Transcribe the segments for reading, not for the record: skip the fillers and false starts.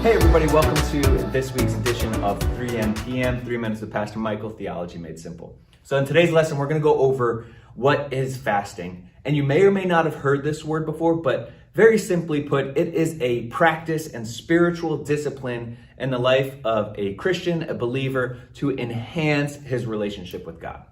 Hey everybody, welcome to this week's edition of 3 PM, 3 Minutes with Pastor Michael, Theology Made Simple. So in today's lesson, we're going to go over what is fasting. And you may or may not have heard this word before, but very simply put, it is a practice and spiritual discipline in the life of a Christian, a believer, to enhance his relationship with God.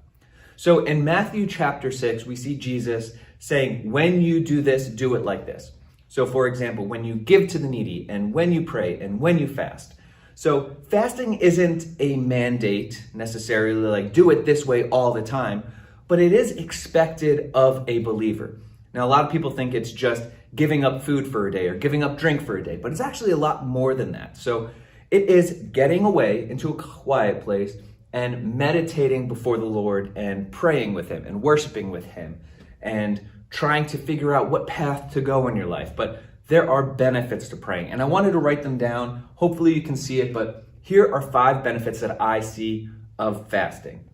So in Matthew chapter 6, we see Jesus saying, when you do this, do it like this. So for example, when you give to the needy and when you pray and when you fast. So fasting isn't a mandate necessarily, like do it this way all the time, but it is expected of a believer. Now, a lot of people think it's just giving up food for a day or giving up drink for a day, but it's actually a lot more than that. So it is getting away into a quiet place and meditating before the Lord and praying with him and worshiping with him and trying to figure out what path to go in your life. But there are benefits to praying, and I wanted to write them down. Hopefully you can see it, but here are 5 benefits that I see of fasting.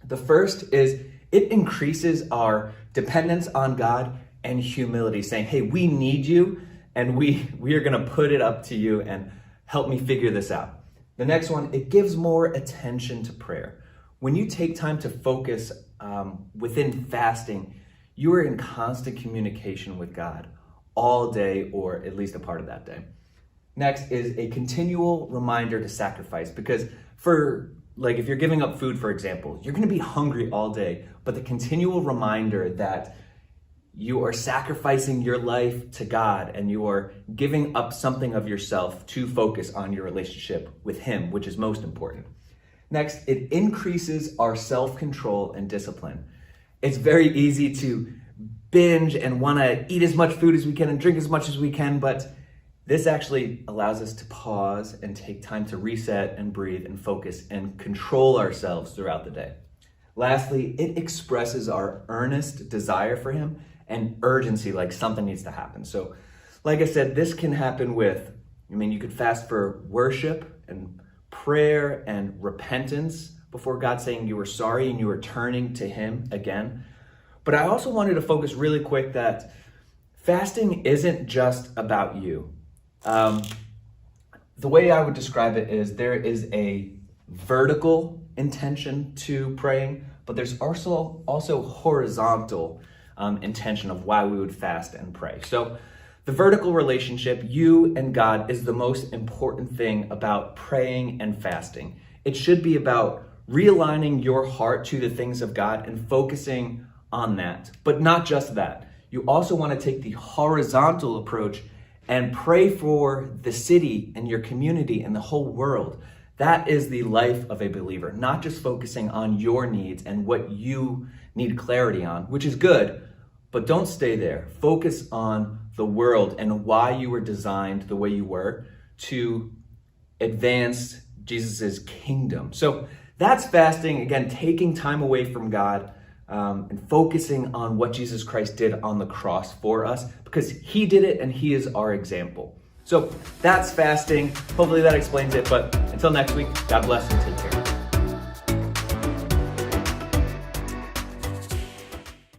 The first is it increases our dependence on God and humility, saying, hey, we need you, and we are gonna put it up to you and help me figure this out. The next one, it gives more attention to prayer. When you take time to focus within fasting, you are in constant communication with God all day, or at least a part of that day. Next is a continual reminder to sacrifice, because if you're giving up food, for example, you're gonna be hungry all day, but the continual reminder that you are sacrificing your life to God and you are giving up something of yourself to focus on your relationship with him, which is most important. Next, it increases our self-control and discipline. It's very easy to binge and want to eat as much food as we can and drink as much as we can, but this actually allows us to pause and take time to reset and breathe and focus and control ourselves throughout the day. Lastly, it expresses our earnest desire for him and urgency, like something needs to happen. So, like I said, this can happen you could fast for worship and prayer and repentance before God, saying you were sorry and you were turning to him again. But I also wanted to focus really quick that fasting isn't just about you. The way I would describe it is there is a vertical intention to praying, but there's also horizontal intention of why we would fast and pray. So the vertical relationship, you and God, is the most important thing about praying and fasting. It should be about realigning your heart to the things of God and focusing on that. But not just that. You also want to take the horizontal approach and pray for the city and your community and the whole world. That is the life of a believer, not just focusing on your needs and what you need clarity on, which is good, but don't stay there. Focus on the world and why you were designed the way you were to advance Jesus's kingdom. So that's fasting, again, taking time away from God and focusing on what Jesus Christ did on the cross for us, because he did it and he is our example. So that's fasting. Hopefully that explains it, but until next week, God bless and take care.